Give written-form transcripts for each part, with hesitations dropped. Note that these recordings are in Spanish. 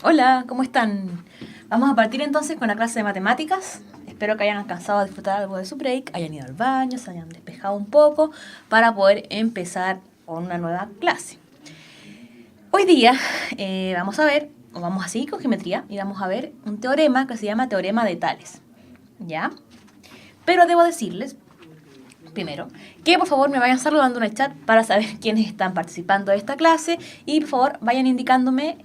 Hola, ¿cómo están? Vamos a partir entonces con la clase de matemáticas. Espero que hayan alcanzado a disfrutar algo de su break, hayan ido al baño, se hayan despejado un poco para poder empezar con una nueva clase. Hoy día vamos a ver, o vamos a seguir con geometría, y vamos a ver un teorema que se llama teorema de Tales. ¿Ya? Pero debo decirles, primero, que por favor me vayan saludando en el chat para saber quiénes están participando de esta clase y por favor vayan indicándome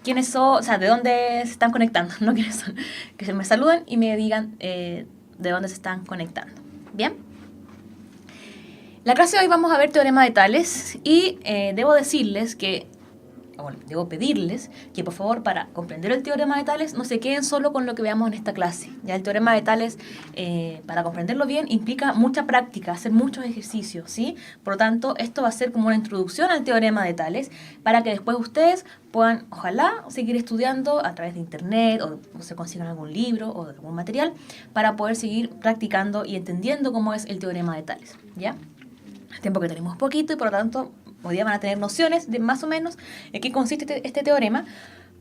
quiénes son, o sea, de dónde se están conectando, no quiénes son, que se me saluden y me digan de dónde se están conectando. Bien. La clase de hoy vamos a ver teorema de Tales y debo decirles que, bueno, debo pedirles que por favor para comprender el teorema de Tales no se queden solo con lo que veamos en esta clase. Ya el teorema de Tales, para comprenderlo bien, implica mucha práctica, hacer muchos ejercicios, ¿sí? Por lo tanto, esto va a ser como una introducción al teorema de Tales para que después ustedes puedan, ojalá, seguir estudiando a través de internet o se consigan algún libro o algún material para poder seguir practicando y entendiendo cómo es el teorema de Tales, ¿ya? El tiempo que tenemos poquito y por lo tanto hoy día van a tener nociones de más o menos en qué consiste este teorema,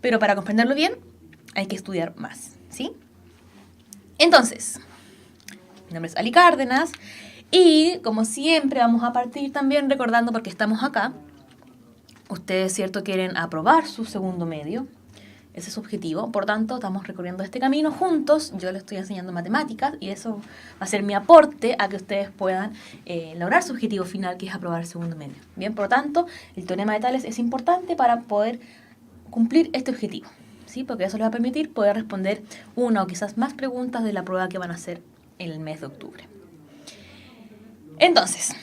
pero para comprenderlo bien hay que estudiar más, ¿sí? Entonces, mi nombre es Ali Cárdenas y como siempre vamos a partir también recordando porque estamos acá. Ustedes, cierto, quieren aprobar su segundo medio. Ese es su objetivo. Por tanto, estamos recorriendo este camino juntos. Yo les estoy enseñando matemáticas y eso va a ser mi aporte a que ustedes puedan lograr su objetivo final, que es aprobar el segundo medio. Bien, por lo tanto, el teorema de Tales es importante para poder cumplir este objetivo, ¿sí? Porque eso les va a permitir poder responder una o quizás más preguntas de la prueba que van a hacer en el mes de octubre. Entonces,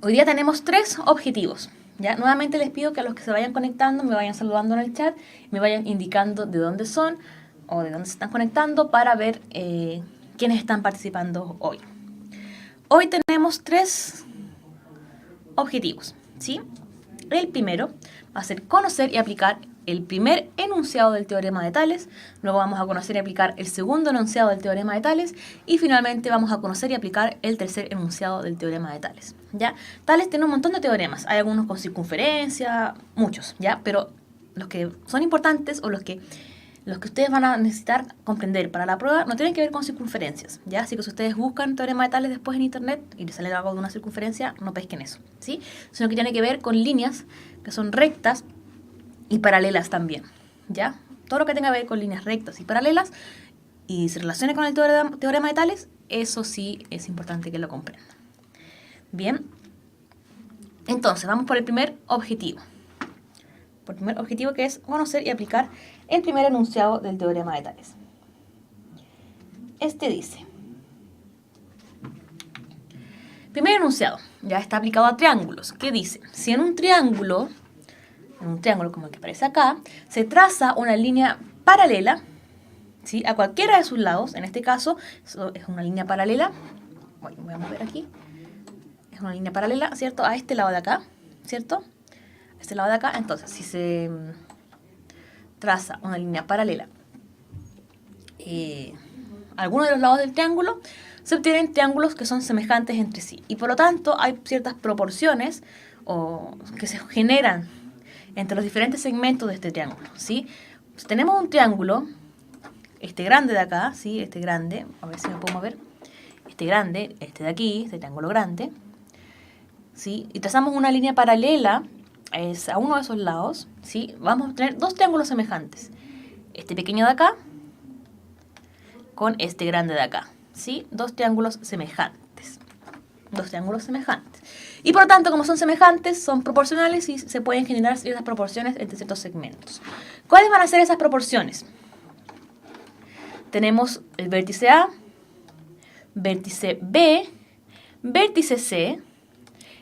hoy día tenemos 3 objetivos. ¿Ya? Nuevamente les pido que a los que se vayan conectando me vayan saludando en el chat, me vayan indicando de dónde son o de dónde se están conectando para ver quiénes están participando hoy. Hoy tenemos 3 objetivos, ¿sí? El primero va a ser conocer y aplicar el primer enunciado del teorema de Tales, luego vamos a conocer y aplicar el segundo enunciado del teorema de Tales y finalmente vamos a conocer y aplicar el tercer enunciado del teorema de Tales, ¿ya? Tales tiene un montón de teoremas, hay algunos con circunferencia, muchos, ¿ya? Pero los que son importantes o los que ustedes van a necesitar comprender para la prueba no tienen que ver con circunferencias, ¿ya? Así que si ustedes buscan teorema de Tales después en internet y les sale algo de una circunferencia, no pesquen eso, ¿sí? Sino que tiene que ver con líneas que son rectas y paralelas también, ¿ya? Todo lo que tenga que ver con líneas rectas y paralelas y se relacione con el teorema de Tales, eso sí es importante que lo comprendan. Bien, entonces vamos por el primer objetivo. Por el primer objetivo, que es conocer y aplicar el primer enunciado del teorema de Tales. Este dice: primer enunciado, ya está aplicado a triángulos. ¿Qué dice? Si en un triángulo como el que aparece acá, se traza una línea paralela, ¿sí?, a cualquiera de sus lados, en este caso es una línea paralela, voy a mover aquí, es una línea paralela, ¿cierto?, a este lado de acá, ¿cierto?, a este lado de acá. Entonces, si se traza una línea paralela a alguno de los lados del triángulo, se obtienen triángulos que son semejantes entre sí. Y por lo tanto, hay ciertas proporciones que se generan entre los diferentes segmentos de este triángulo, ¿sí? Si tenemos un triángulo, este grande de acá, ¿sí?, este grande, a ver si me puedo mover, este grande, este de aquí, este triángulo grande, ¿sí?, y trazamos una línea paralela a uno de esos lados, ¿sí?, vamos a tener 2 triángulos semejantes, este pequeño de acá con este grande de acá, ¿sí?, 2 triángulos semejantes. 2 triángulos semejantes. Y por lo tanto, como son semejantes, son proporcionales y se pueden generar ciertas proporciones entre ciertos segmentos. ¿Cuáles van a ser esas proporciones? Tenemos el vértice A, vértice B, vértice C,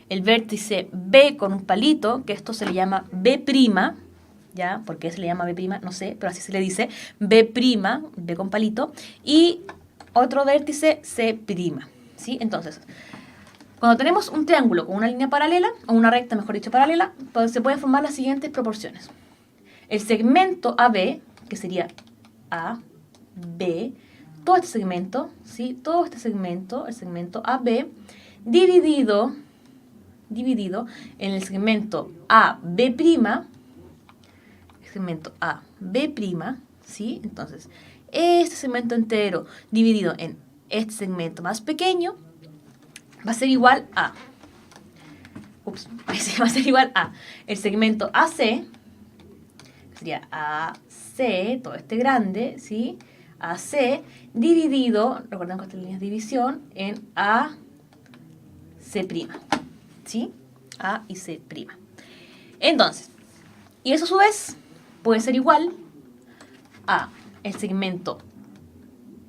el vértice B con un palito, que esto se le llama B', ¿ya? ¿Por qué se le llama B'? No sé, pero así se le dice, B', B con palito, y otro vértice C', ¿sí? Entonces, cuando tenemos un triángulo con una línea paralela, o una recta, mejor dicho, paralela, pues se pueden formar las siguientes proporciones. El segmento AB, que sería A, B, todo este segmento, ¿sí?, todo este segmento, el segmento AB, dividido en el segmento AB', segmento A, B', ¿sí? Entonces, este segmento entero dividido en este segmento más pequeño va a ser igual a, va a ser igual a el segmento AC, que sería AC, todo este grande, ¿sí? AC dividido, recuerden que esta línea es división, en AC', ¿sí? A y C'. Entonces, y eso a su vez puede ser igual a el segmento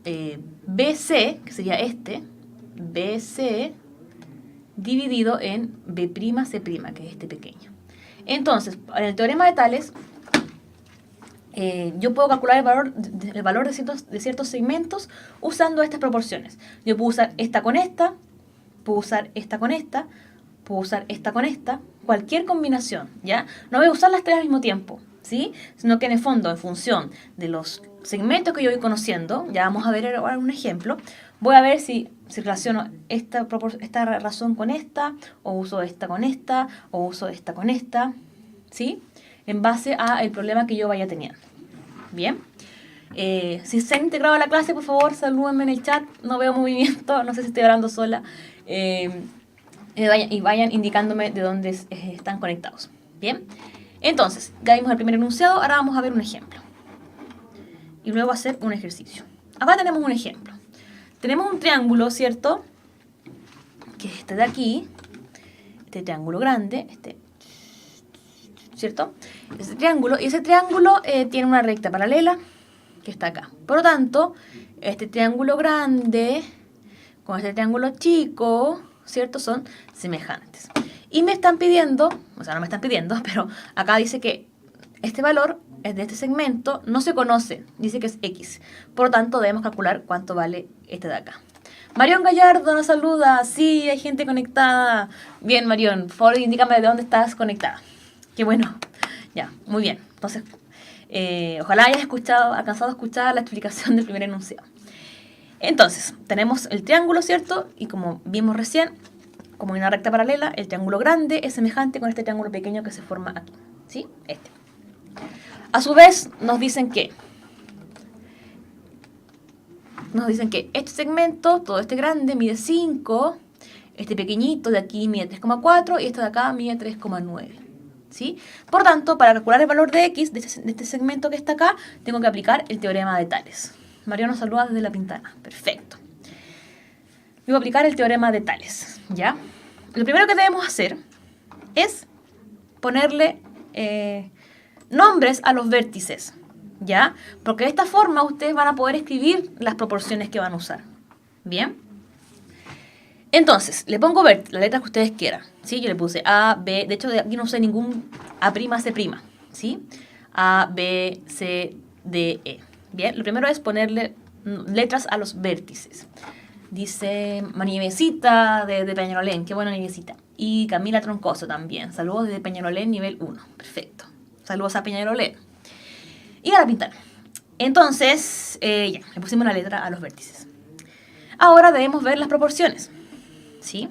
BC, que sería este, BC dividido en B', C', que es este pequeño. Entonces, en el teorema de Tales, yo puedo calcular el valor de ciertos segmentos usando estas proporciones. Yo puedo usar esta con esta, puedo usar esta con esta, puedo usar esta con esta, cualquier combinación, ¿ya? No voy a usar las tres al mismo tiempo, ¿sí? Sino que en el fondo, en función de los segmentos que yo voy conociendo, ya vamos a ver ahora un ejemplo, voy a ver si relaciono esta razón con esta, o uso esta con esta, o uso esta con esta, ¿sí? En base al problema que yo vaya teniendo. Bien. Si se han integrado a la clase, por favor, salúdenme en el chat. No veo movimiento, no sé si estoy hablando sola. Y vayan indicándome de dónde están conectados. Bien. Entonces, ya vimos el primer enunciado, ahora vamos a ver un ejemplo. Y luego hacer un ejercicio. Acá tenemos un ejemplo. Tenemos un triángulo, ¿cierto? Que es este de aquí. Este triángulo grande, ¿cierto? Ese triángulo, y ese triángulo tiene una recta paralela que está acá. Por lo tanto, este triángulo grande con este triángulo chico, ¿cierto? Son semejantes. Y me están pidiendo, o sea, no me están pidiendo, pero acá dice que este valor es de este segmento, no se conoce, dice que es X. Por lo tanto, debemos calcular cuánto vale este de acá. Marión Gallardo nos saluda. Sí, hay gente conectada. Bien, Marión, por favor, indícame de dónde estás conectada. Qué bueno. Ya, muy bien. Entonces, ojalá hayas alcanzado a escuchar la explicación del primer enunciado. Entonces, tenemos el triángulo, ¿cierto? Y como vimos recién, como hay una recta paralela, el triángulo grande es semejante con este triángulo pequeño que se forma aquí. ¿Sí? Este. A su vez, nos dicen que este segmento, todo este grande, mide 5, este pequeñito de aquí mide 3,4 y este de acá mide 3,9. ¿Sí? Por tanto, para calcular el valor de X de este segmento que está acá, tengo que aplicar el teorema de Tales. Mario nos saluda desde La Pintana. Perfecto. Voy a aplicar el teorema de Tales. ¿Ya? Lo primero que debemos hacer es ponerle nombres a los vértices. ¿Ya? Porque de esta forma ustedes van a poder escribir las proporciones que van a usar. ¿Bien? Entonces, le pongo las letras que ustedes quieran. ¿Sí? Yo le puse A, B. De hecho, aquí no usé ningún A', C'. ¿Sí? A, B, C, D, E. Bien, lo primero es ponerle letras a los vértices. Dice Nievecita de Peñalolén. Qué bueno, Nievecita. Y Camila Troncoso también. Saludos desde Peñalolén, nivel 1. Perfecto. Saludos a Peñalolén. Y a La Pintana. Entonces, ya, le pusimos la letra a los vértices. Ahora debemos ver las proporciones. ¿Sí?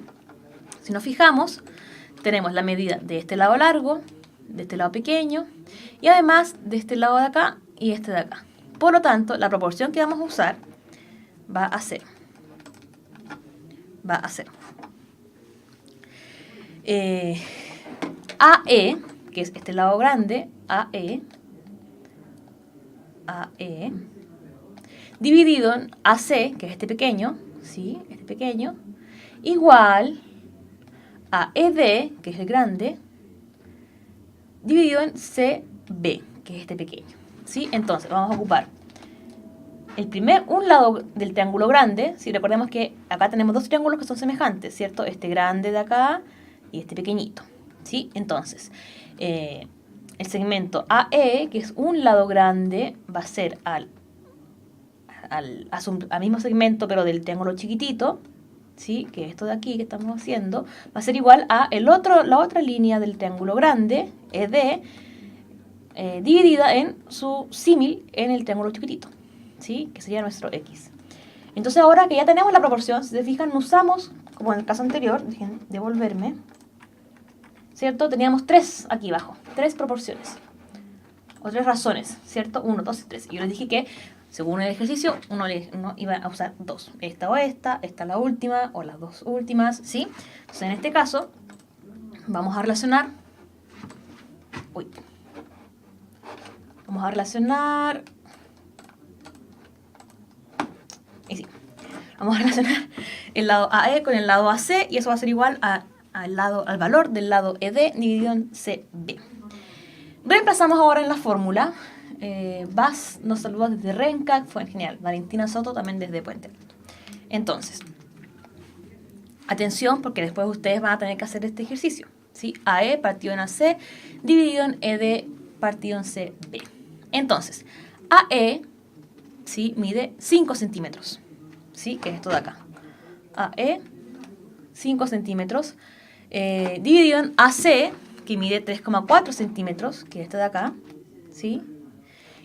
Si nos fijamos, tenemos la medida de este lado largo, de este lado pequeño, y además de este lado de acá y este de acá. Por lo tanto, la proporción que vamos a usar va a ser AE, que es este lado grande, AE, dividido en AC, que es este pequeño, ¿sí? Este pequeño, igual a ED, que es el grande, dividido en CB, que es este pequeño, ¿sí? Entonces, vamos a ocupar un lado del triángulo grande, ¿sí? Recordemos que acá tenemos dos triángulos que son semejantes, ¿cierto? Este grande de acá y este pequeñito, ¿sí? Entonces, el segmento AE, que es un lado grande, va a ser al mismo segmento, pero del triángulo chiquitito, ¿sí? Que esto de aquí que estamos haciendo, va a ser igual a la otra línea del triángulo grande, ED, dividida en su símil en el triángulo chiquitito, ¿sí? Que sería nuestro X. Entonces ahora que ya tenemos la proporción, si se fijan, usamos, como en el caso anterior, dejen devolverme, ¿cierto? Teníamos 3 aquí abajo, 3 proporciones. o 3 razones, ¿cierto? 1, 2 y 3. Y yo les dije que, según el ejercicio, uno iba a usar 2. Esta o esta la última, o las 2 últimas, ¿sí? Entonces, en este caso, vamos a relacionar... Vamos a relacionar... Y sí. Vamos a relacionar el lado AE con el lado AC, y eso va a ser igual al valor del lado ED dividido en CB. Reemplazamos ahora en la fórmula. Bas nos saludó desde Renca, fue genial. Valentina Soto también desde Puente Alto. Entonces, atención, porque después ustedes van a tener que hacer este ejercicio, ¿sí? AE partido en AC dividido en ED partido en CB. Entonces, AE, ¿sí?, mide 5 centímetros, ¿sí?, que es esto de acá. AE, 5 centímetros, dividido en AC, que mide 3,4 centímetros, que es esto de acá, ¿sí?,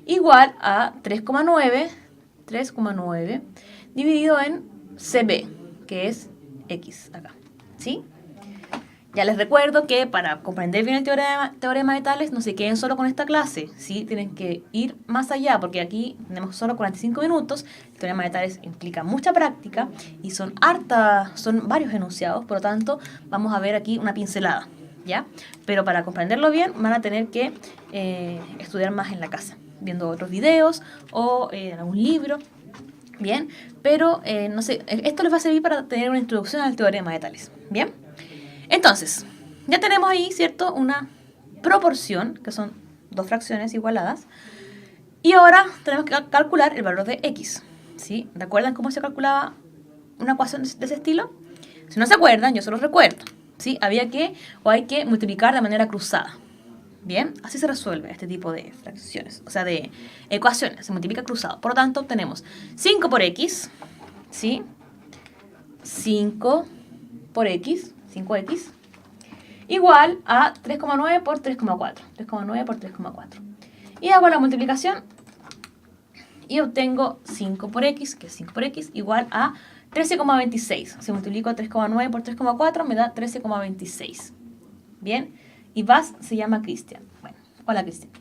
igual a 3,9 dividido en CB, que es X acá, ¿sí? Ya les recuerdo que para comprender bien el teorema de Tales, no se queden solo con esta clase, ¿sí? Tienen que ir más allá, porque aquí tenemos solo 45 minutos. El teorema de Tales implica mucha práctica y son varios enunciados, por lo tanto, vamos a ver aquí una pincelada, ¿ya? Pero para comprenderlo bien, van a tener que estudiar más en la casa, viendo otros videos o en algún libro, ¿bien? Pero, no sé, esto les va a servir para tener una introducción al teorema de Tales, ¿bien? Entonces, ya tenemos ahí, ¿cierto?, una proporción, que son dos fracciones igualadas, y ahora tenemos que calcular el valor de X, ¿sí? ¿Recuerdan cómo se calculaba una ecuación de ese estilo? Si no se acuerdan, yo se los recuerdo, ¿sí? Hay que multiplicar de manera cruzada, ¿bien? Así se resuelve este tipo de fracciones, o sea, de ecuaciones, se multiplica cruzado. Por lo tanto, obtenemos 5 por X, ¿sí? 5 por X, 5x, igual a 3,9 por 3,4. 3,9 por 3,4. Y hago la multiplicación y obtengo 5 por x, que es 5 por x, igual a 13,26. Si multiplico 3,9 por 3,4 me da 13,26. Bien, y Bas se llama Cristian. Bueno, hola Cristian.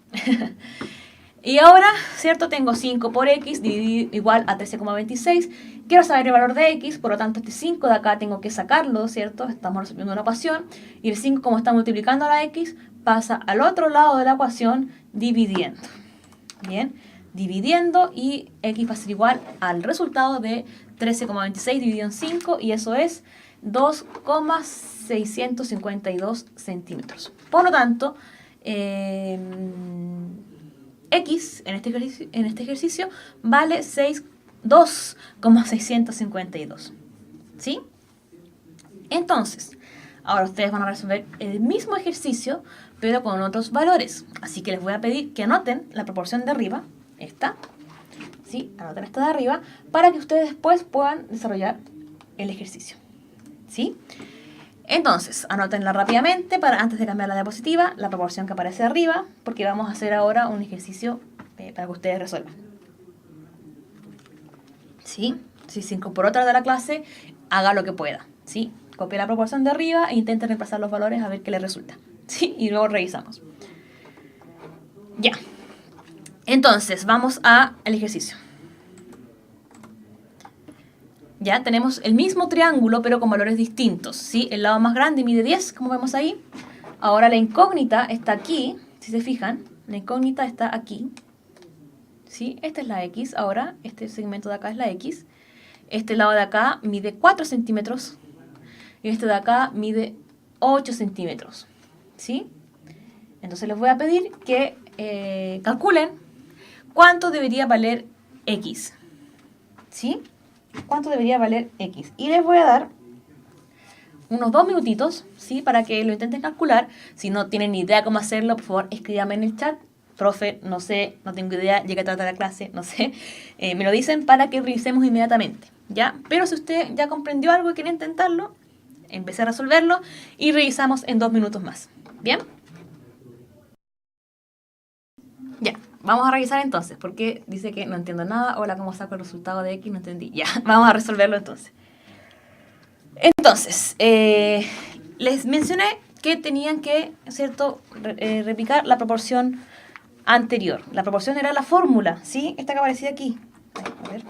Y ahora, ¿cierto? Tengo 5 por x dividido igual a 13,26. Quiero saber el valor de x, por lo tanto este 5 de acá tengo que sacarlo, ¿cierto? Estamos resolviendo una ecuación. Y el 5, como está multiplicando a la x, pasa al otro lado de la ecuación dividiendo. Bien, dividiendo, y x va a ser igual al resultado de 13,26 dividido en 5, y eso es 2,652 centímetros. Por lo tanto, X en este ejercicio vale 2,652. ¿Sí? Entonces, ahora ustedes van a resolver el mismo ejercicio, pero con otros valores. Así que les voy a pedir que anoten la proporción de arriba, esta, ¿sí? Anoten esta de arriba, para que ustedes después puedan desarrollar el ejercicio. ¿Sí? Entonces, anótenla rápidamente antes de cambiar la diapositiva, la proporción que aparece arriba, porque vamos a hacer ahora un ejercicio para que ustedes resuelvan. ¿Sí? Si se incorporó otra de la clase, haga lo que pueda. ¿Sí? Copie la proporción de arriba e intenten reemplazar los valores a ver qué les resulta. ¿Sí? Y luego revisamos. Ya. Entonces, vamos al ejercicio. Ya tenemos el mismo triángulo, pero con valores distintos, ¿sí? El lado más grande mide 10, como vemos ahí. Ahora la incógnita está aquí, si se fijan. La incógnita está aquí, ¿sí? Esta es la X. Ahora, este segmento de acá es la X. Este lado de acá mide 4 centímetros. Y este de acá mide 8 centímetros, ¿sí? Entonces les voy a pedir que calculen cuánto debería valer X, ¿sí? ¿Cuánto debería valer X? Y les voy a dar unos 2 minutitos, ¿sí? Para que lo intenten calcular. Si no tienen ni idea cómo hacerlo, por favor, escríbanme en el chat. Profe, no sé, no tengo idea, llegué a tratar la clase, no sé. Me lo dicen para que revisemos inmediatamente, ¿ya? Pero si usted ya comprendió algo y quiere intentarlo, empecé a resolverlo y revisamos en 2 minutos más. ¿Bien? Ya, vamos a revisar entonces, porque dice que no entiendo nada. Hola, ¿cómo saco el resultado de X? No entendí. Ya, vamos a resolverlo entonces. Entonces, les mencioné que tenían que, ¿cierto?, replicar la proporción anterior. La proporción era la fórmula, ¿sí? Esta que aparecía aquí. A ver.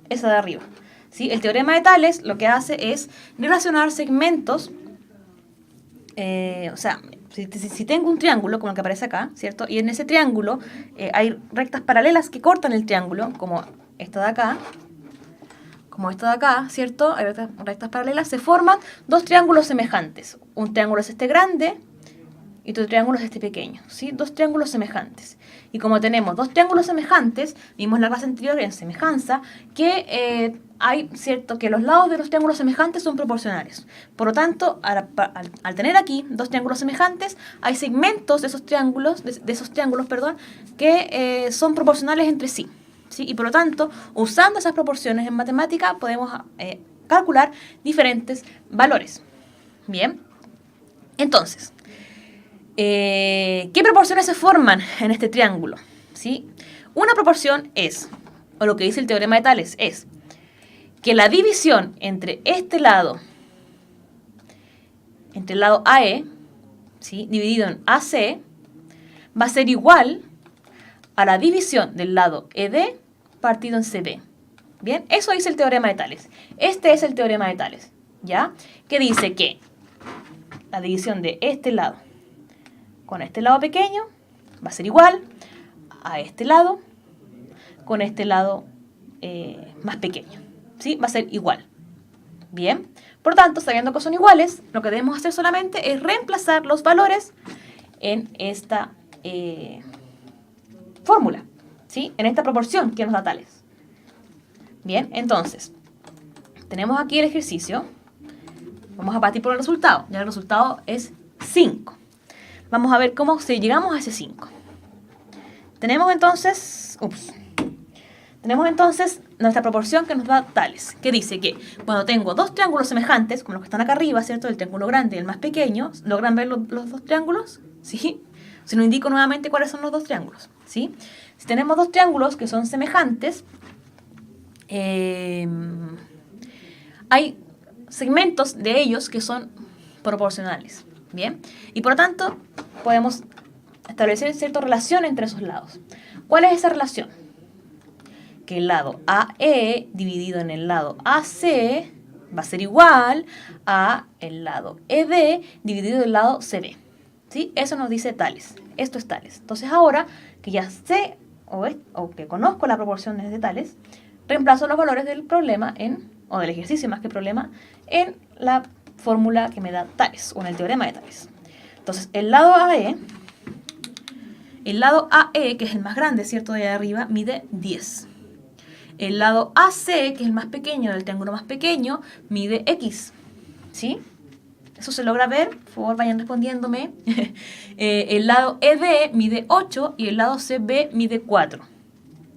Esa de arriba. ¿Sí? El teorema de Tales lo que hace es relacionar segmentos. O sea, si tengo un triángulo, como el que aparece acá, ¿cierto? Y en ese triángulo hay rectas paralelas que cortan el triángulo, como esta de acá. Como esta de acá, ¿cierto? Hay rectas paralelas, se forman dos triángulos semejantes. Un triángulo es este grande y otro triángulo es este pequeño, ¿sí? Dos triángulos semejantes. Y como tenemos dos triángulos semejantes, vimos en la clase anterior en semejanza, que hay, ¿cierto?, que los lados de los triángulos semejantes son proporcionales. Por lo tanto, al tener aquí dos triángulos semejantes, hay segmentos de esos triángulos, que son proporcionales entre sí. ¿Sí? Y por lo tanto, usando esas proporciones en matemática, podemos calcular diferentes valores. Bien, entonces, ¿qué proporciones se forman en este triángulo? ¿Sí? Una proporción es, o lo que dice el teorema de Tales, es que la división entre el lado AE, ¿sí?, dividido en AC, va a ser igual a la división del lado ED partido en CD. Bien, eso dice el teorema de Tales. Este es el teorema de Tales, ¿ya? Que dice que la división de este lado con este lado pequeño va a ser igual a este lado con este lado más pequeño, ¿sí? Va a ser igual. Bien, por tanto, sabiendo que son iguales, lo que debemos hacer solamente es reemplazar los valores en esta fórmula, ¿sí? En esta proporción que nos da Tales. Bien, entonces, tenemos aquí el ejercicio. Vamos a partir por el resultado. Ya el resultado es 5. Vamos a ver cómo si llegamos a ese 5. Tenemos entonces nuestra proporción que nos da Tales, que dice que cuando tengo dos triángulos semejantes, como los que están acá arriba, ¿cierto? El triángulo grande y el más pequeño, ¿logran ver los dos triángulos? ¿Sí? Si nos indico nuevamente cuáles son los dos triángulos, ¿sí? Si tenemos dos triángulos que son semejantes, hay segmentos de ellos que son proporcionales, ¿bien? Y por lo tanto, podemos establecer cierta relación entre esos lados. ¿Cuál es esa relación? Que el lado AE dividido en el lado AC va a ser igual a el lado ED dividido en el lado CD. ¿Sí? Eso nos dice Tales. Esto es Tales. Entonces ahora que ya sé o que conozco las proporciones de Tales, reemplazo los valores del problema o del ejercicio más que problema, en la fórmula que me da Tales, o en el teorema de Tales. Entonces, el lado AE, que es el más grande, ¿cierto?, de ahí arriba, mide 10. El lado AC, que es el más pequeño, del triángulo más pequeño, mide X. ¿Sí? ¿Eso se logra ver? Por favor, vayan respondiéndome. El lado ED mide 8 y el lado CB mide 4.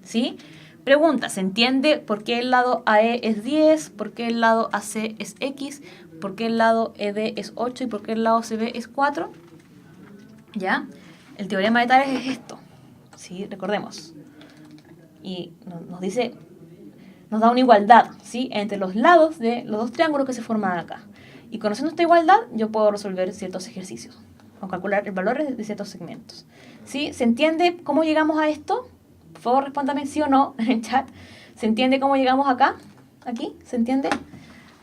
¿Sí? Pregunta, ¿se entiende por qué el lado AE es 10? ¿Por qué el lado AC es X? ¿Por qué el lado ED es 8? ¿Y por qué el lado CB es 4? ¿Ya? El teorema de Tales es esto. ¿Sí? Recordemos. Y nos dice, nos da una igualdad, ¿sí?, entre los lados de los dos triángulos que se forman acá. Y conociendo esta igualdad, yo puedo resolver ciertos ejercicios o calcular el valor de ciertos segmentos. ¿Sí? ¿Se entiende cómo llegamos a esto? Por favor, respóndame sí o no en el chat. ¿Se entiende cómo llegamos acá? ¿Aquí? ¿Se entiende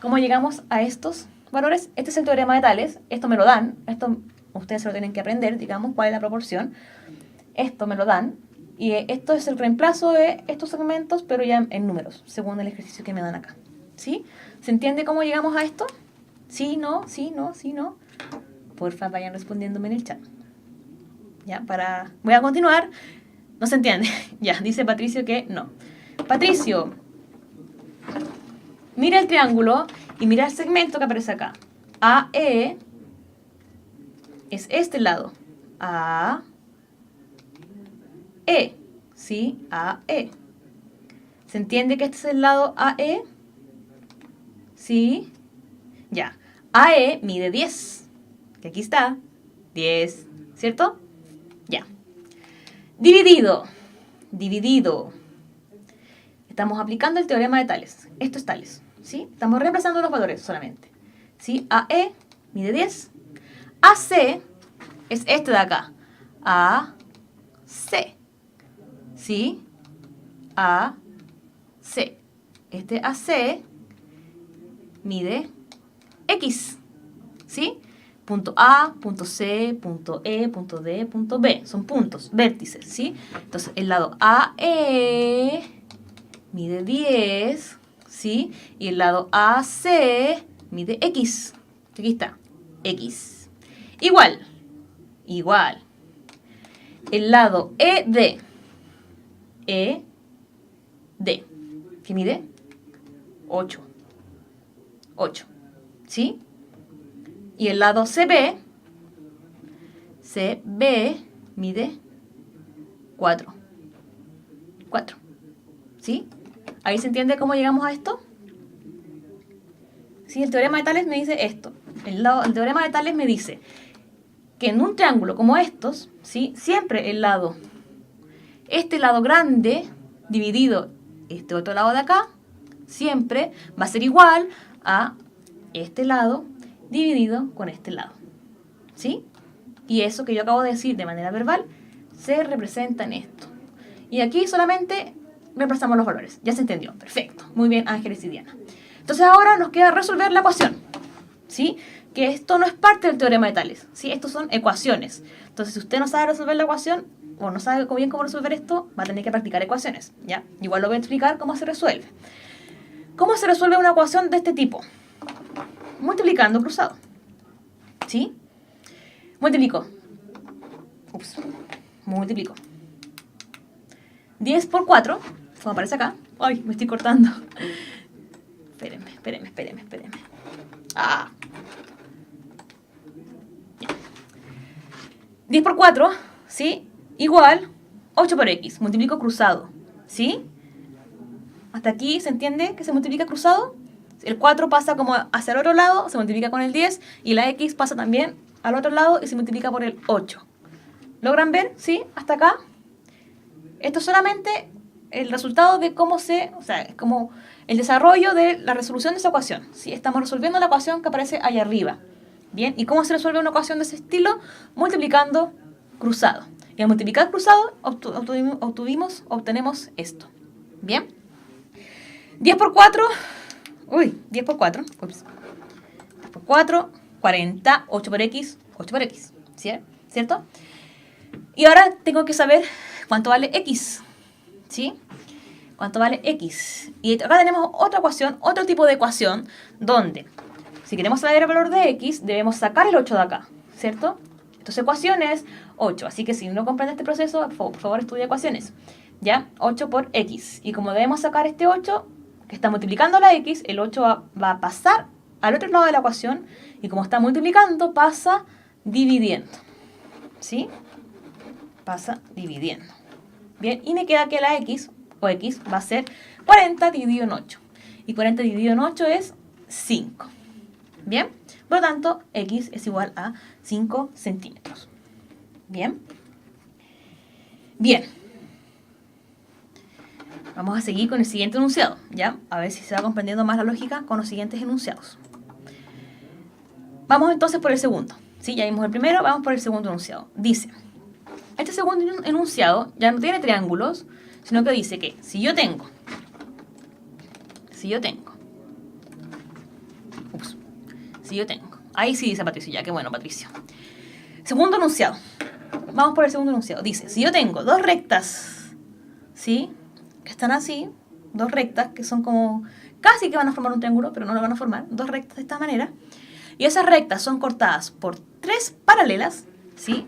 cómo llegamos a estos valores? Este es el teorema de Tales. Esto me lo dan. Esto ustedes se lo tienen que aprender, digamos, cuál es la proporción. Esto me lo dan. Y esto es el reemplazo de estos segmentos, pero ya en números, según el ejercicio que me dan acá. ¿Sí? ¿Se entiende cómo llegamos a esto? Sí, no, sí, no, sí, no. Porfa, vayan respondiéndome en el chat. Ya, voy a continuar. No se entiende. Ya, dice Patricio que no. Patricio, mira el triángulo y mira el segmento que aparece acá. AE es este lado. AE. ¿Sí? AE. ¿Se entiende que este es el lado AE? ¿Sí? Ya. AE mide 10. Que aquí está. 10. ¿Cierto? Ya. Dividido. Estamos aplicando el teorema de Tales. Esto es Tales. ¿Sí? Estamos reemplazando los valores solamente. ¿Sí? AE mide 10. AC es este de acá. AC. ¿Sí? AC. Este AC mide X. ¿Sí? Punto A, punto C, punto E, punto D, punto B. Son puntos, vértices, ¿sí? Entonces, el lado AE mide 10, ¿sí? Y el lado AC mide X. Aquí está, X. Igual. El lado ED. ¿Qué mide? 8. ¿Sí? Y el lado CB mide 4. ¿Sí? ¿Ahí se entiende cómo llegamos a esto? Sí, el teorema de Tales me dice esto. El teorema de Tales me dice que en un triángulo como estos, ¿sí? Siempre este lado grande dividido este otro lado de acá, siempre va a ser igual a este lado dividido con este lado. ¿Sí? Y eso que yo acabo de decir de manera verbal se representa en esto. Y aquí solamente reemplazamos los valores. Ya se entendió. Perfecto. Muy bien, Ángeles y Diana. Entonces ahora nos queda resolver la ecuación. ¿Sí? Que esto no es parte del teorema de Tales. ¿Sí? Estos son ecuaciones. Entonces, si usted no sabe resolver la ecuación o no sabe bien cómo resolver esto, va a tener que practicar ecuaciones. ¿Ya? Igual lo voy a explicar cómo se resuelve. ¿Cómo se resuelve una ecuación de este tipo? Multiplicando cruzado. ¿Sí? Multiplico. Multiplico. 10 por 4, como aparece acá. Ay, me estoy cortando. Espérenme. 10 por 4, ¿sí? Igual 8 por X. Multiplico cruzado. ¿Sí? ¿Hasta aquí se entiende que se multiplica cruzado? El 4 pasa como hacia el otro lado, se multiplica con el 10, y la X pasa también al otro lado y se multiplica por el 8. ¿Logran ver? ¿Sí? Hasta acá. Esto es solamente el resultado de cómo es como el desarrollo de la resolución de esa ecuación. ¿Sí? Estamos resolviendo la ecuación que aparece allá arriba. Bien, ¿y cómo se resuelve una ecuación de ese estilo? Multiplicando cruzado. Y al multiplicar cruzado obtenemos esto. Bien. 10 por 4. 10 por 4. 10 por 4, 40. 8 por X. ¿Cierto? Y ahora tengo que saber cuánto vale X. ¿Sí? ¿Cuánto vale X? Y acá tenemos otra ecuación, otro tipo de ecuación, donde si queremos saber el valor de X, debemos sacar el 8 de acá. ¿Cierto? Entonces ecuación es 8. Así que si no comprende este proceso, por favor estudia ecuaciones. ¿Ya? 8 por X. Y como debemos sacar este 8, que está multiplicando la X, el 8 va a pasar al otro lado de la ecuación. Y como está multiplicando, pasa dividiendo. ¿Sí? Pasa dividiendo. Bien, y me queda que la X, o X, va a ser 40 dividido en 8. Y 40 dividido en 8 es 5. Bien, por lo tanto, X es igual a 5 centímetros. Bien. Vamos a seguir con el siguiente enunciado, ¿ya? A ver si se va comprendiendo más la lógica con los siguientes enunciados. Vamos entonces por el segundo. ¿Sí? Ya vimos el primero, vamos por el segundo enunciado. Dice, este segundo enunciado ya no tiene triángulos, sino que dice que si yo tengo, ahí sí dice Patricio, ya, qué bueno, Patricio. Segundo enunciado, vamos por el segundo enunciado. Dice, si yo tengo dos rectas, ¿sí? Que están así, dos rectas que son como, casi que van a formar un triángulo, pero no lo van a formar, dos rectas de esta manera, y esas rectas son cortadas por tres paralelas, ¿sí?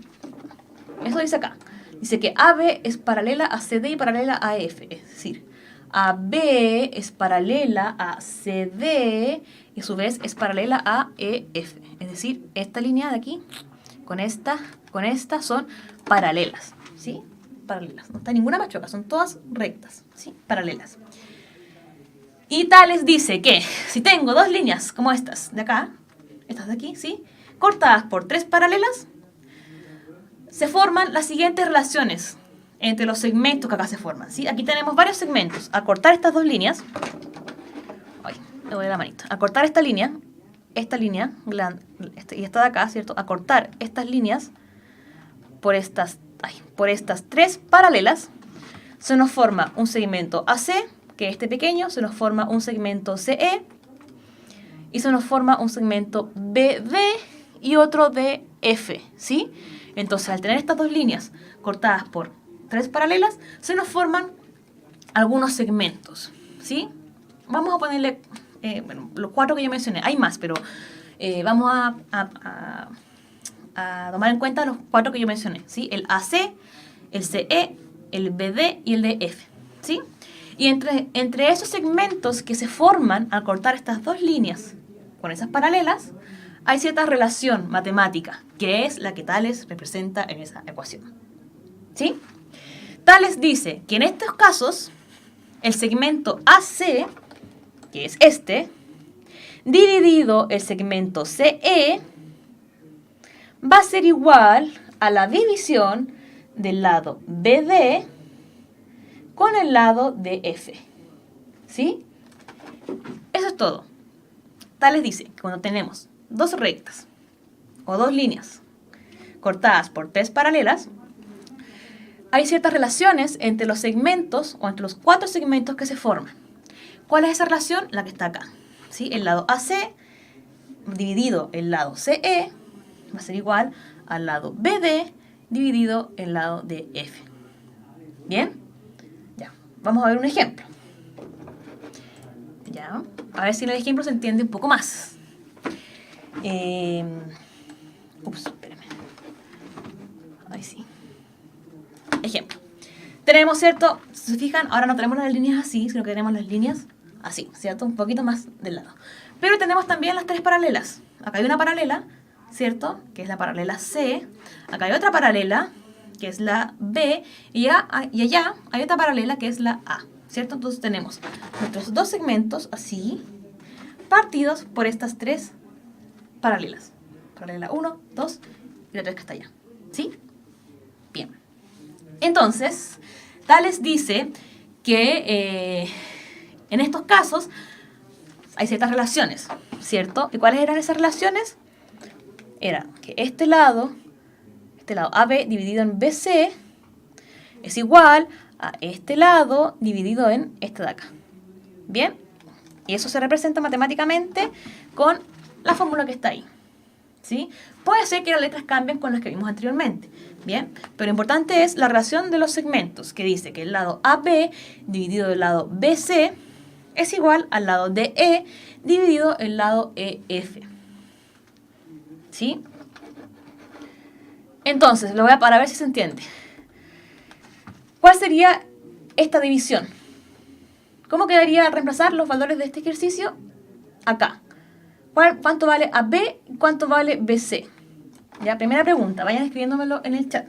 Eso dice acá. Dice que AB es paralela a CD y paralela a EF. Es decir, AB es paralela a CD y a su vez es paralela a EF. Es decir, esta línea de aquí con esta son paralelas. ¿Sí? Paralelas. No está ninguna machoca, son todas rectas. ¿Sí? Paralelas. Y Tales dice que si tengo dos líneas como estas de acá, estas de aquí, ¿sí? Cortadas por tres paralelas, se forman las siguientes relaciones entre los segmentos que acá se forman, ¿sí? Aquí tenemos varios segmentos. Al cortar estas dos líneas, le doy la manito. Al cortar esta línea y esta de acá, ¿cierto? Al cortar estas líneas, por estas tres paralelas, se nos forma un segmento AC, que es este pequeño, se nos forma un segmento CE, y se nos forma un segmento BD y otro DF, ¿sí? Entonces, al tener estas dos líneas cortadas por tres paralelas, se nos forman algunos segmentos, ¿sí? Vamos a ponerle, bueno, los 4 que yo mencioné. Hay más, pero vamos a tomar en cuenta los 4 que yo mencioné, ¿sí? El AC, el CE, el BD y el DF, ¿sí? Y entre esos segmentos que se forman al cortar estas dos líneas con esas paralelas, hay cierta relación matemática, que es la que Tales representa en esa ecuación, ¿sí? Tales dice que en estos casos, el segmento AC, que es este, dividido el segmento CE, va a ser igual a la división del lado BD con el lado DF, ¿sí? Eso es todo. Tales dice que cuando tenemos dos rectas o dos líneas cortadas por tres paralelas, hay ciertas relaciones entre los segmentos o entre los 4 segmentos que se forman. ¿Cuál es esa relación? La que está acá, ¿sí? El lado AC dividido el lado CE va a ser igual al lado BD dividido el lado DF. ¿Bien? Ya. Vamos a ver un ejemplo. Ya. A ver si en el ejemplo se entiende un poco más. Espérame. Ahí sí. Ejemplo. Tenemos, ¿cierto? Si se fijan, ahora no tenemos las líneas así, sino que tenemos las líneas así, ¿cierto? Un poquito más del lado. Pero tenemos también las tres paralelas. Acá hay una paralela, ¿cierto? Que es la paralela C. Acá hay otra paralela, que es la B. Y allá hay otra paralela, que es la A, ¿cierto? Entonces tenemos nuestros dos segmentos así, partidos por estas tres paralelas. Paralela 1, 2 y la 3 que está allá, ¿sí? Bien. Entonces, Tales dice que en estos casos hay ciertas relaciones, ¿cierto? ¿Y cuáles eran esas relaciones? Era que este lado AB dividido en BC es igual a este lado dividido en este de acá. ¿Bien? Y eso se representa matemáticamente con la fórmula que está ahí, ¿sí? Puede ser que las letras cambien con las que vimos anteriormente, ¿bien? Pero lo importante es la relación de los segmentos, que dice que el lado AB dividido el lado BC es igual al lado DE dividido el lado EF, ¿sí? Entonces, lo voy a para ver si se entiende. ¿Cuál sería esta división? ¿Cómo quedaría al reemplazar los valores de este ejercicio? Acá. ¿Cuánto vale AB y cuánto vale BC? Ya, primera pregunta, vayan escribiéndomelo en el chat.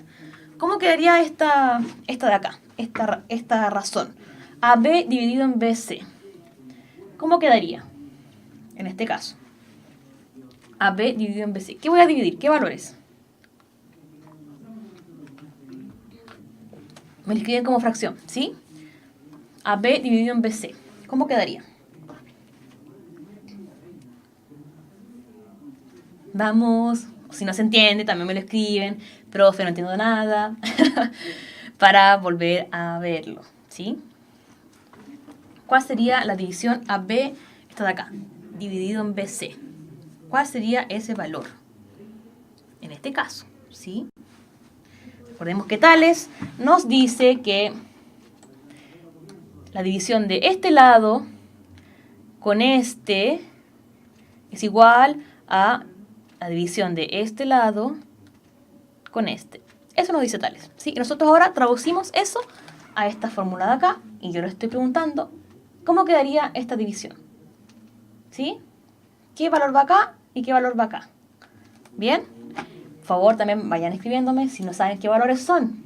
¿Cómo quedaría esta de acá? Esta razón. AB dividido en BC. ¿Cómo quedaría? En este caso. AB dividido en BC. ¿Qué voy a dividir? ¿Qué valores? Me lo escriben como fracción, ¿sí? AB dividido en BC. ¿Cómo quedaría? Vamos. Si no se entiende, también me lo escriben. Profe, no entiendo nada. Para volver a verlo, ¿sí? ¿Cuál sería la división AB? Esta de acá. Dividido en BC. ¿Cuál sería ese valor? En este caso, ¿sí? Recordemos que Tales nos dice que la división de este lado con este es igual a la división de este lado con este. Eso nos dice Tales, ¿sí? Y nosotros ahora traducimos eso a esta fórmula de acá y yo le estoy preguntando cómo quedaría esta división, ¿sí? ¿Qué valor va acá y qué valor va acá? ¿Bien? Por favor, también vayan escribiéndome si no saben qué valores son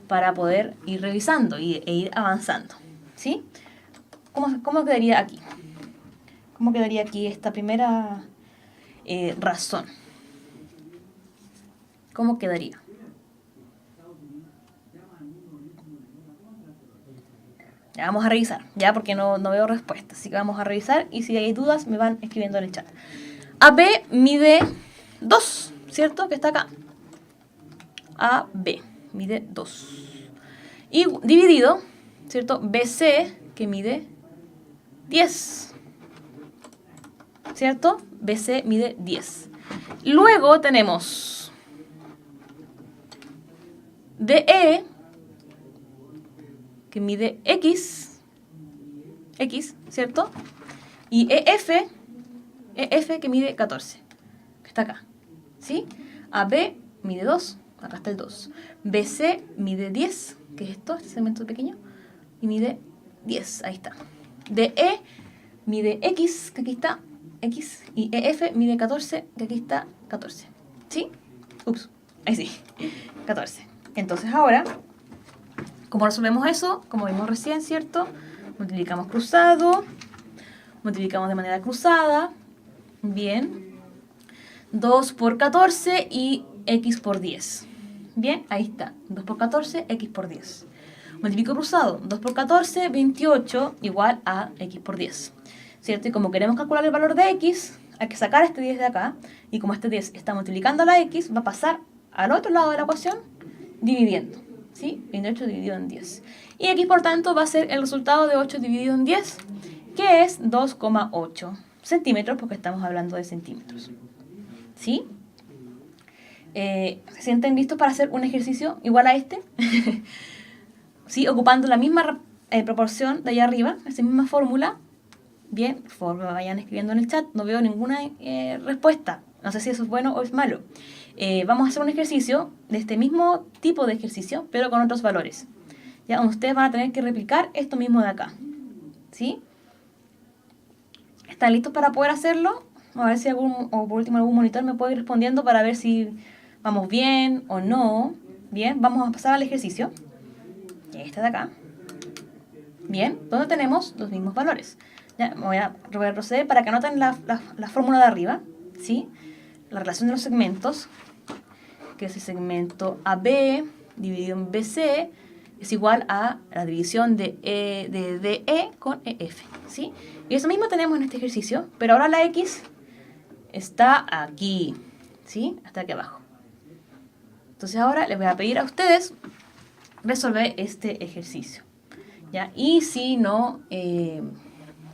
para poder ir revisando e ir avanzando, ¿sí? ¿Cómo quedaría aquí? ¿Cómo quedaría aquí esta primera razón? ¿Cómo quedaría? Ya vamos a revisar, ya porque no veo respuestas, así que vamos a revisar y si hay dudas me van escribiendo en el chat. AB mide 2, ¿cierto? Que está acá. AB, mide 2. Y dividido, ¿cierto? BC, que mide 10. ¿Cierto? BC mide 10. Luego tenemos DE, que mide X, ¿cierto? Y EF que mide 14, que está acá, ¿sí? AB mide 2, acá está el 2. BC mide 10, que es esto, este segmento pequeño, y mide 10, ahí está. DE mide X, que aquí está, X, y EF mide 14, que aquí está 14, ¿sí? Ups, ahí sí, 14. Entonces ahora, ¿cómo resolvemos eso? Como vimos recién, ¿cierto? Multiplicamos cruzado, multiplicamos de manera cruzada, bien, 2 por 14 y X por 10. Bien, ahí está, 2 por 14, X por 10. Multiplico cruzado, 2 por 14, 28, igual a X por 10. ¿Cierto? Y como queremos calcular el valor de X, hay que sacar este 10 de acá, y como este 10 está multiplicando a la X, va a pasar al otro lado de la ecuación, dividiendo, ¿sí? 28 dividido en 10. Y X, por tanto, va a ser el resultado de 8 dividido en 10, que es 2,8 centímetros, porque estamos hablando de centímetros, ¿sí? ¿Se sienten listos para hacer un ejercicio igual a este? ¿Sí? Ocupando la misma proporción de allá arriba, esa misma fórmula. Bien, por favor, me vayan escribiendo en el chat. No veo ninguna respuesta. No sé si eso es bueno o es malo. Vamos a hacer un ejercicio de este mismo tipo de ejercicio, pero con otros valores. Ya, ustedes van a tener que replicar esto mismo de acá, ¿sí? ¿Están listos para poder hacerlo? A ver si o por último algún monitor me puede ir respondiendo para ver si vamos bien o no. Bien, vamos a pasar al ejercicio. Este de acá. Bien, donde tenemos los mismos valores. Ya, voy a retroceder para que anoten la fórmula de arriba, ¿sí? La relación de los segmentos, que es el segmento AB dividido en BC, es igual a la división de DE con EF, ¿sí? Y eso mismo tenemos en este ejercicio, pero ahora la X está aquí, ¿sí? Hasta aquí abajo. Entonces ahora les voy a pedir a ustedes resolver este ejercicio, ¿ya? Y si no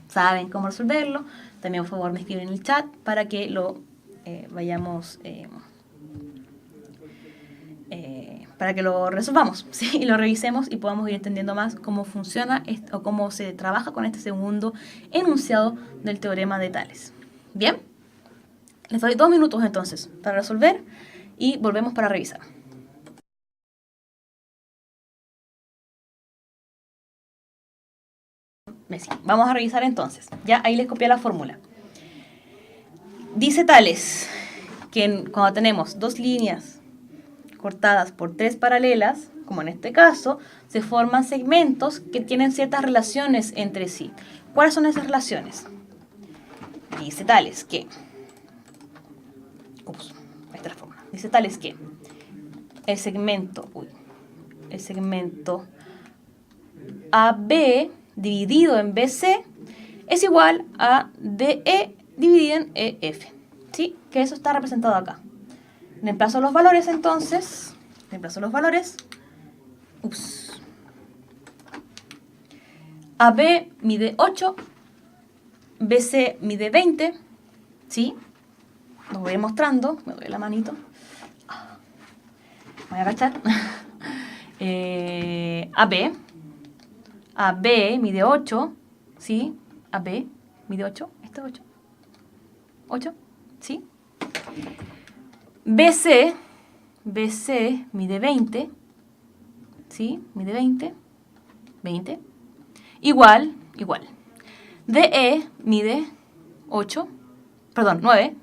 saben cómo resolverlo, también por favor me escriben en el chat para que lo vayamos... para que lo resolvamos, ¿sí? Y lo revisemos y podamos ir entendiendo más cómo funciona o cómo se trabaja con este segundo enunciado del teorema de Tales. Bien, les doy 2 minutos entonces para resolver y volvemos para revisar. Vamos a revisar entonces. Ya ahí les copié la fórmula. Dice Tales que cuando tenemos dos líneas cortadas por 3 paralelas, como en este caso, se forman segmentos que tienen ciertas relaciones entre sí. ¿Cuáles son esas relaciones? Dice Tales que... ahí está la fórmula. Dice Tales que el segmento AB dividido en BC es igual a DE dividido en EF, ¿sí? Que eso está representado acá. Reemplazo los valores entonces. AB mide 8, BC mide 20, ¿sí? Lo voy mostrando, me doy la manito. Voy a agachar. AB mide 8, ¿sí? AB mide 8, este 8. 8, ¿sí? BC mide 20, ¿sí? Mide 20. Igual. DE mide 9.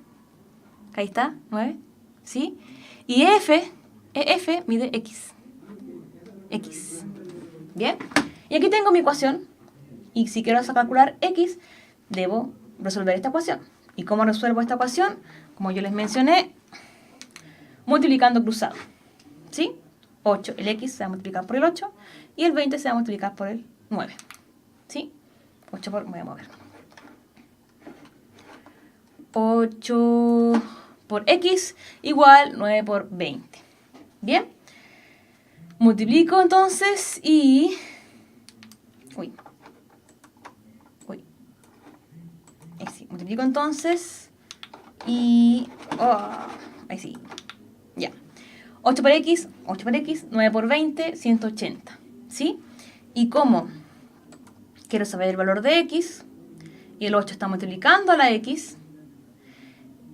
Ahí está, 9, ¿sí? Y EF mide X. ¿Bien? Y aquí tengo mi ecuación. Y si quiero calcular X, debo resolver esta ecuación. ¿Y cómo resuelvo esta ecuación? Como yo les mencioné, multiplicando cruzado, ¿sí? 8, el X se va a multiplicar por el 8 y el 20 se va a multiplicar por el 9, ¿sí? 8 por... voy a mover. 8 por X igual 9 por 20. Bien, Multiplico entonces y... Uy. Ahí sí. Multiplico entonces y... ahí sí. Ya. 8 por x, 9 por 20, 180. ¿Sí? Y como quiero saber el valor de x, y el 8 está multiplicando a la x,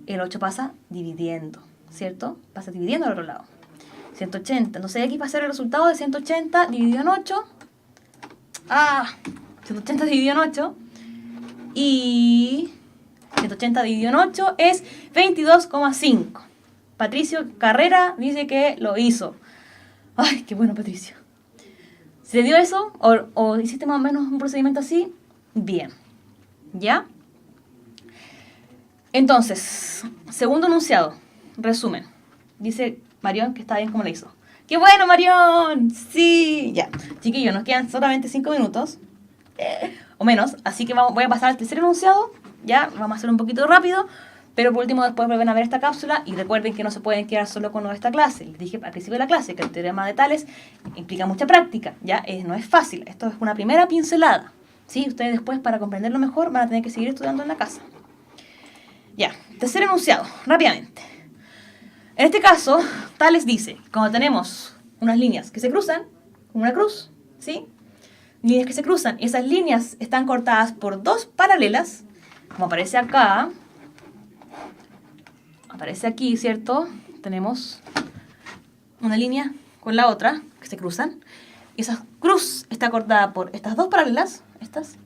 el 8 pasa dividiendo, ¿cierto? Pasa dividiendo al otro lado. 180. Entonces x va a ser el resultado de 180 dividido en 8. 180 dividido en 8. Y 180 dividido en 8 es 22,5. Patricio Carrera dice que lo hizo. Ay, qué bueno, Patricio. ¿Se dio eso? ¿O hiciste más o menos un procedimiento así? Bien. ¿Ya? Entonces, segundo enunciado. Resumen. Dice Marión que está bien como lo hizo. ¡Qué bueno, Marión! ¡Sí! Ya. Chiquillos, nos quedan solamente 5 minutos. O menos. Así que voy a pasar al tercer enunciado. Ya, vamos a hacer un poquito rápido. Pero por último, después vuelven a ver esta cápsula. Y recuerden que no se pueden quedar solo con esta clase. Les dije al principio de la clase que el teorema de Tales implica mucha práctica. Ya, no es fácil. Esto es una primera pincelada. ¿Sí? Ustedes después, para comprenderlo mejor, van a tener que seguir estudiando en la casa. Ya, tercer enunciado, rápidamente. En este caso, Tales dice, cuando tenemos unas líneas que se cruzan, como una cruz, ¿sí? Líneas que se cruzan, y esas líneas están cortadas por dos paralelas, como aparece acá, aparece aquí, ¿cierto? Tenemos una línea con la otra que se cruzan, y esa cruz está cortada por estas dos paralelas, estas,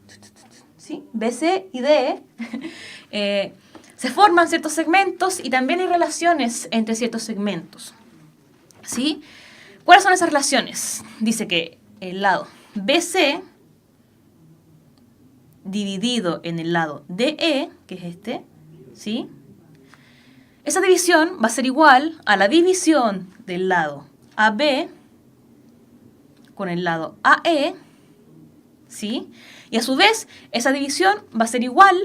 ¿sí? BC y DE, se forman ciertos segmentos y también hay relaciones entre ciertos segmentos. ¿Sí? ¿Cuáles son esas relaciones? Dice que el lado BC dividido en el lado DE, que es este, ¿sí? Esa división va a ser igual a la división del lado AB con el lado AE, ¿sí? Y a su vez, esa división va a ser igual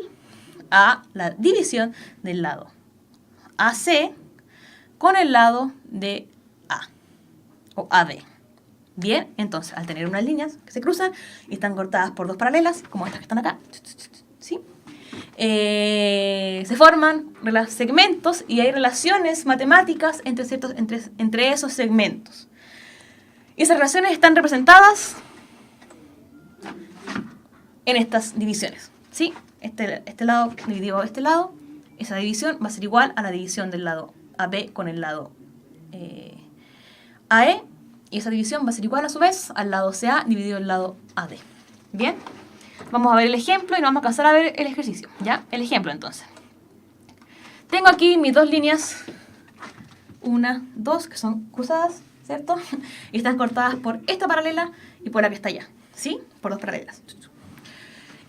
a la división del lado AC con el lado de A o AD. Bien, entonces al tener unas líneas que se cruzan y están cortadas por dos paralelas, como estas que están acá, ¿sí? Se forman segmentos y hay relaciones matemáticas entre esos segmentos. Y esas relaciones están representadas en estas divisiones, ¿sí? Este lado dividido este lado, esa división va a ser igual a la división del lado AB con el lado AE, y esa división va a ser igual a su vez al lado CA dividido el lado AD. Bien, vamos a ver el ejemplo y nos vamos a pasar a ver el ejercicio. ¿Ya? El ejemplo entonces. Tengo aquí mis dos líneas, una, dos, que son cruzadas, ¿cierto? Y están cortadas por esta paralela y por la que está allá, ¿sí? Por dos paralelas.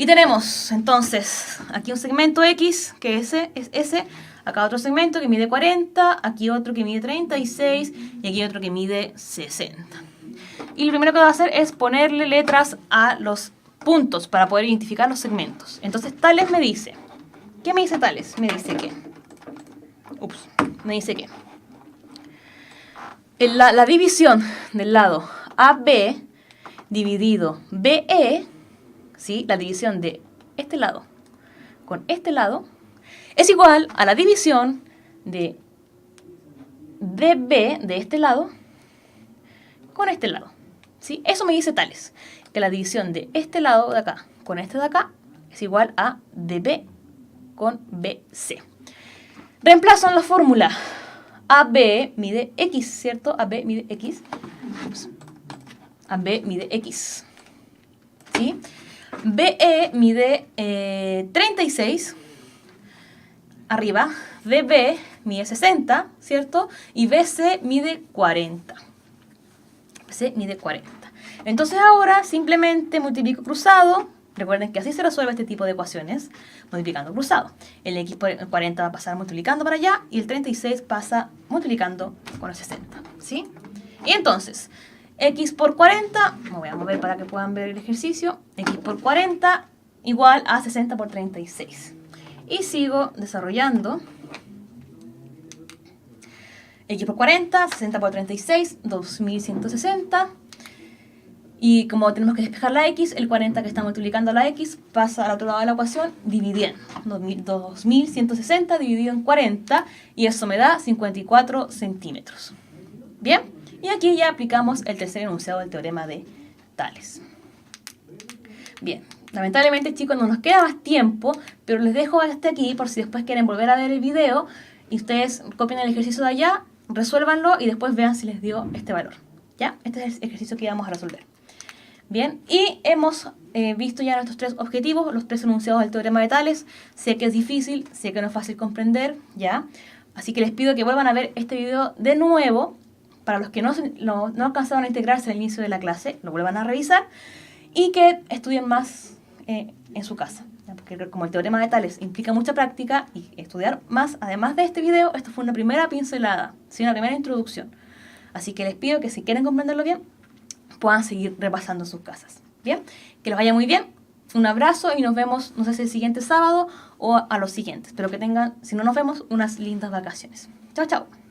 Y tenemos entonces aquí un segmento X, que es ese, acá otro segmento que mide 40, aquí otro que mide 36 y aquí otro que mide 60. Y lo primero que voy a hacer es ponerle letras a los puntos para poder identificar los segmentos. Entonces Tales me dice, ¿qué me dice Tales? Me dice que, la división del lado AB dividido BE, ¿sí? La división de este lado con este lado es igual a la división de DB de este lado con este lado, ¿sí? Eso me dice Tales, que la división de este lado de acá con este de acá es igual a DB con BC. Reemplazo en la fórmula. AB mide X, ¿cierto? AB mide X. AB mide X, ¿sí? BE mide 36, arriba. DB mide 60, ¿cierto? Y BC mide 40. BC mide 40. Entonces ahora simplemente multiplico cruzado. Recuerden que así se resuelve este tipo de ecuaciones, multiplicando cruzado. El X por el 40 va a pasar multiplicando para allá y el 36 pasa multiplicando con el 60, ¿sí? Y entonces, X por 40, me voy a mover para que puedan ver el ejercicio, X por 40 igual a 60 por 36. Y sigo desarrollando X por 40, 60 por 36, 2160. Y como tenemos que despejar la X, el 40 que está multiplicando a la X pasa al otro lado de la ecuación dividiendo. 2160 dividido en 40 y eso me da 54 centímetros. Bien, y aquí ya aplicamos el tercer enunciado del teorema de Tales. Bien, lamentablemente chicos no nos queda más tiempo, pero les dejo hasta aquí por si después quieren volver a ver el video y ustedes copien el ejercicio de allá, resuélvanlo y después vean si les dio este valor. ¿Ya? Este es el ejercicio que vamos a resolver. Bien, y hemos visto ya nuestros 3 objetivos, los 3 enunciados del teorema de Tales. Sé que es difícil, sé que no es fácil comprender, ¿ya? Así que les pido que vuelvan a ver este video de nuevo. Para los que no alcanzaron a integrarse al inicio de la clase, lo vuelvan a revisar. Y que estudien más en su casa, ¿ya? Porque como el teorema de Tales implica mucha práctica y estudiar más, además de este video, esto fue una primera pincelada, ¿sí? Una primera introducción. Así que les pido que si quieren comprenderlo bien, puedan seguir repasando sus casas. Bien, que les vaya muy bien. Un abrazo y nos vemos, no sé si el siguiente sábado o a los siguientes. Espero que tengan, si no nos vemos, unas lindas vacaciones. Chao, chao.